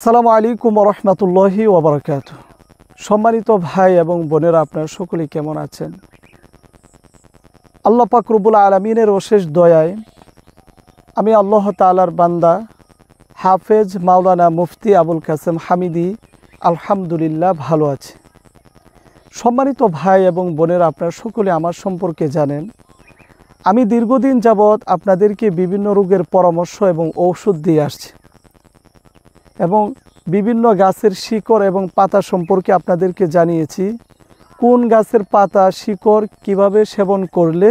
আসসালামু আলাইকুম ওয়া রাহমাতুল্লাহি ওয়া বারাকাতুহু। সম্মানিত ভাই এবং বোনেরা, আপনারা সকলেই কেমন আছেন? আল্লাহ পাক রব্বুল আলামিনের অশেষ দয়ায় আমি আল্লাহ তাআলার বান্দা হাফেজ মাওলানা মুফতি আবুল কাসেম হামিদি আলহামদুলিল্লাহ ভালো আছি। সম্মানিত ভাই এবং বোনেরা, আপনারা সকলে আমার সম্পর্কে জানেন। আমি দীর্ঘদিন যাবৎ আপনাদেরকে বিভিন্ন রোগের পরামর্শ এবং ঔষধ দিয়ে আসছি এবং বিভিন্ন গাছের শিকড় এবং পাতা সম্পর্কে আপনাদেরকে জানিয়েছি। কোন গাছের পাতা শিকড় কিভাবে সেবন করলে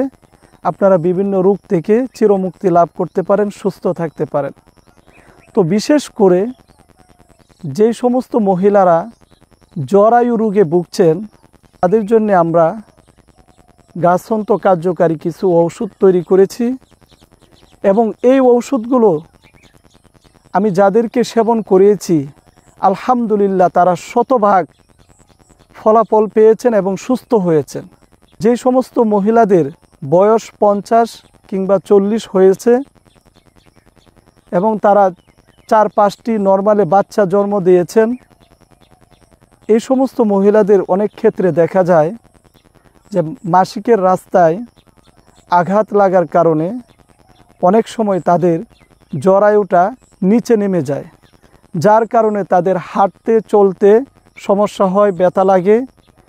আপনারা বিভিন্ন রোগ থেকে চিরমুক্তি লাভ করতে পারেন, সুস্থ থাকতে পারেন। তো বিশেষ করে যেই সমস্ত মহিলারা জরায়ু রোগে ভুগছেন তাদের জন্য আমরা গাছন্ত কার্যকারী কিছু ঔষধ তৈরি করেছি এবং এই ঔষধগুলো আমি যাদেরকে সেবন করিয়েছি আলহামদুলিল্লাহ তারা শতভাগ ফলাফল পেয়েছেন এবং সুস্থ হয়েছেন। যে সমস্ত মহিলাদের বয়স 50 কিংবা 40 হয়েছে এবং তারা 4-5টি নর্মালে বাচ্চা জন্ম দিয়েছেন, এই সমস্ত মহিলাদের অনেক ক্ষেত্রে দেখা যায় যে মাসিকের রাস্তায় আঘাত লাগার কারণে অনেক সময় তাদের জরায়ুটা নিচে নেমে যায়, যার কারণে তাদের হাঁটতে চলতে সমস্যা হয়, ব্যথা লাগে।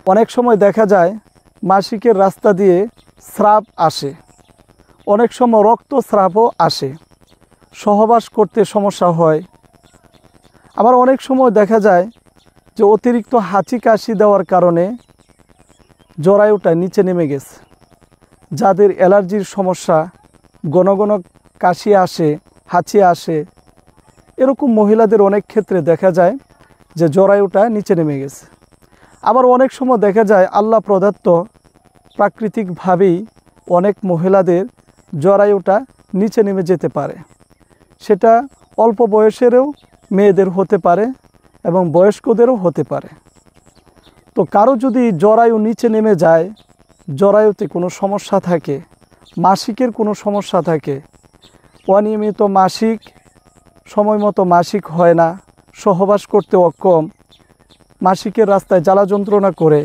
অনেক সময় দেখা যায় মাসিকের রাস্তা দিয়ে স্রাব আসে, অনেক সময় রক্তস্রাবও আসে, সহবাস করতে সমস্যা হয়। আবার অনেক সময় দেখা যায় যে অতিরিক্ত হাঁচি কাশি দেওয়ার কারণে জরায়ুটা নিচে নেমে গেছে। যাদের অ্যালার্জির সমস্যা, ঘন ঘন কাশি আসে, হাঁচি আসে, এরকম মহিলাদের অনেক ক্ষেত্রে দেখা যায় যে জরায়ুটা নিচে নেমে গেছে। আবার অনেক সময় দেখা যায় আল্লাহ প্রদত্ত প্রাকৃতিকভাবেই অনেক মহিলাদের জরায়ুটা নিচে নেমে যেতে পারে। সেটা অল্প বয়সেরও মেয়েদের হতে পারে এবং বয়স্কদেরও হতে পারে। তো কারো যদি জরায়ু নিচে নেমে যায়, জরায়ুতে কোনো সমস্যা থাকে, মাসিকের কোনো সমস্যা থাকে, অনিয়মিত মাসিক, সময় মতো মাসিক হয় না, সহবাস করতে অক্ষম, মাসিকের রাস্তায় জ্বালা যন্ত্রণা করে,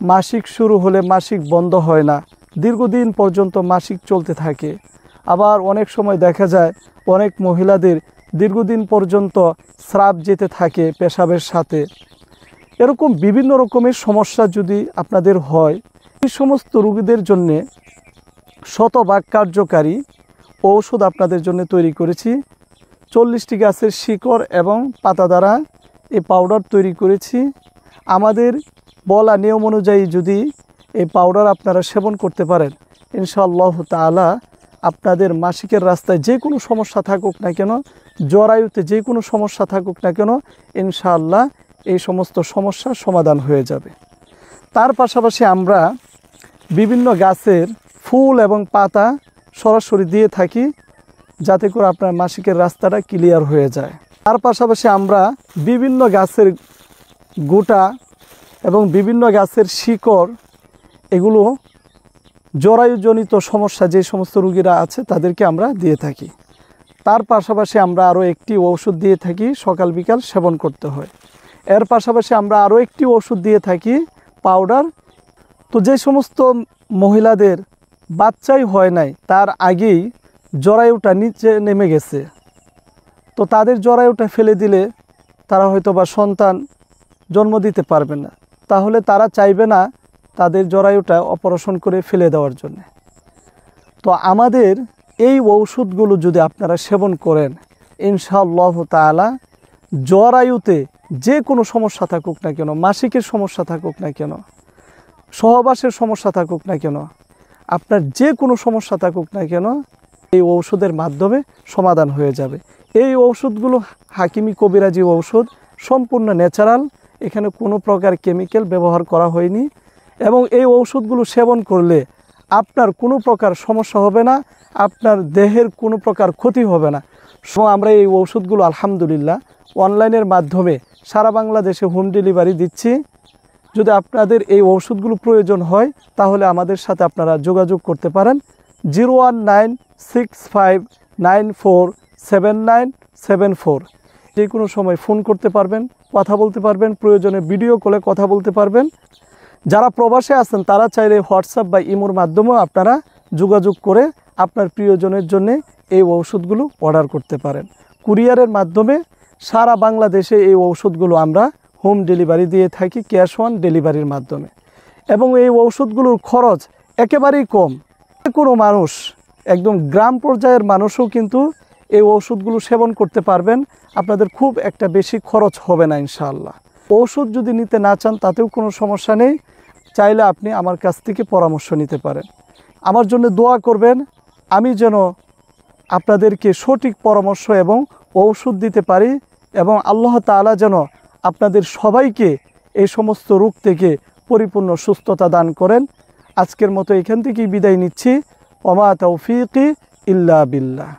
মাসিক শুরু হলে মাসিক বন্ধ হয় না, দীর্ঘদিন পর্যন্ত মাসিক চলতে থাকে। আবার অনেক সময় দেখা যায় অনেক মহিলাদের দীর্ঘদিন পর্যন্ত স্রাব যেতে থাকে পেশাবের সাথে। এরকম বিভিন্ন রকমের সমস্যা যদি আপনাদের হয়, এই সমস্ত রোগীদের জন্যে শতভাগ কার্যকারী ঔষধ আপনাদের জন্য তৈরি করেছি। 40টি গাছের শিকড় এবং পাতা দ্বারা এই পাউডার তৈরি করেছি। আমাদের বলা নিয়ম অনুযায়ী যদি এই পাউডার আপনারা সেবন করতে পারেন, ইনশাআল্লাহ তাআলা আপনাদের মাসিকের রাস্তায় যে কোনো সমস্যা থাকুক না কেন, জরায়ুতে যে কোনো সমস্যা থাকুক না কেন, ইনশাআল্লাহ এই সমস্ত সমস্যার সমাধান হয়ে যাবে। তার পাশাপাশি আমরা বিভিন্ন গাছের ফুল এবং পাতা সরাসরি দিয়ে থাকি যাতে করে আপনার মাসিকের রাস্তাটা ক্লিয়ার হয়ে যায়। তার পাশাপাশি আমরা বিভিন্ন গাছের গোটা এবং বিভিন্ন গাছের শিকড়, এগুলো জরায়ুজনিত সমস্যা যে সমস্ত রোগীরা আছে তাদেরকে আমরা দিয়ে থাকি। তার পাশাপাশি আমরা আরও একটি ওষুধ দিয়ে থাকি, সকাল বিকাল সেবন করতে হয়। এর পাশাপাশি আমরা আরও একটি ওষুধ দিয়ে থাকি, পাউডার। তো যে সমস্ত মহিলাদের বাচ্চাই হয় নাই, তার আগেই জরায়ুটা নিচে নেমে গেছে, তো তাদের জরায়ুটা ফেলে দিলে তারা হয়তো বা সন্তান জন্ম দিতে পারবে না, তাহলে তারা চাইবে না তাদের জরায়ুটা অপারেশন করে ফেলে দেওয়ার জন্য। তো আমাদের এই ঔষধগুলো যদি আপনারা সেবন করেন, ইনশাআল্লাহ তাআলা জরায়ুতে যে কোনো সমস্যা থাকুক না কেন, মাসিকের সমস্যা থাকুক না কেন, সহবাসের সমস্যা থাকুক না কেন, আপনার যে কোনো সমস্যা থাকুক না কেন, এই ঔষধের মাধ্যমে সমাধান হয়ে যাবে। এই ঔষধগুলো হাকিমি কবিরাজি ঔষধ, সম্পূর্ণ ন্যাচারাল, এখানে কোনো প্রকার কেমিক্যাল ব্যবহার করা হয়নি এবং এই ঔষধগুলো সেবন করলে আপনার কোনো প্রকার সমস্যা হবে না, আপনার দেহের কোনো প্রকার ক্ষতি হবে না। আমরা এই ঔষধগুলো আলহামদুলিল্লাহ অনলাইনের মাধ্যমে সারা বাংলাদেশে হোম ডেলিভারি দিচ্ছি। যদি আপনাদের এই ঔষধগুলো প্রয়োজন হয় তাহলে আমাদের সাথে আপনারা যোগাযোগ করতে পারেন। 01965947974 যে কোনো সময় ফোন করতে পারবেন, কথা বলতে পারবেন, প্রয়োজনে ভিডিও কলে কথা বলতে পারবেন। যারা প্রবাসে আছেন তারা চাইলে হোয়াটসঅ্যাপ বা ইমোর মাধ্যমেও আপনারা যোগাযোগ করে আপনার প্রিয়জনের জন্য এই ঔষধগুলো অর্ডার করতে পারেন। কুরিয়ারের মাধ্যমে সারা বাংলাদেশে এই ঔষধগুলো আমরা হোম ডেলিভারি দিয়ে থাকি, ক্যাশ অন ডেলিভারির মাধ্যমে। এবং এই ঔষধগুলোর খরচ একেবারেই কম। কোনো মানুষ, একদম গ্রাম পর্যায়ের মানুষও কিন্তু এই ওষুধগুলো সেবন করতে পারবেন। আপনাদের খুব একটা বেশি খরচ হবে না ইনশাআল্লাহ। ওষুধ যদি নিতে না চান তাতেও কোনো সমস্যা নেই, চাইলে আপনি আমার কাছ থেকে পরামর্শ নিতে পারেন। আমার জন্য দোয়া করবেন, আমি যেন আপনাদেরকে সঠিক পরামর্শ এবং ঔষধ দিতে পারি, এবং আল্লাহ তাআলা যেন আপনাদের সবাইকে এই সমস্ত রোগ থেকে পরিপূর্ণ সুস্থতা দান করেন। আজকের মতো এখান থেকেই বিদায় নিচ্ছি। ওমা তৌফিকি ইল্লা বিল্লাহ।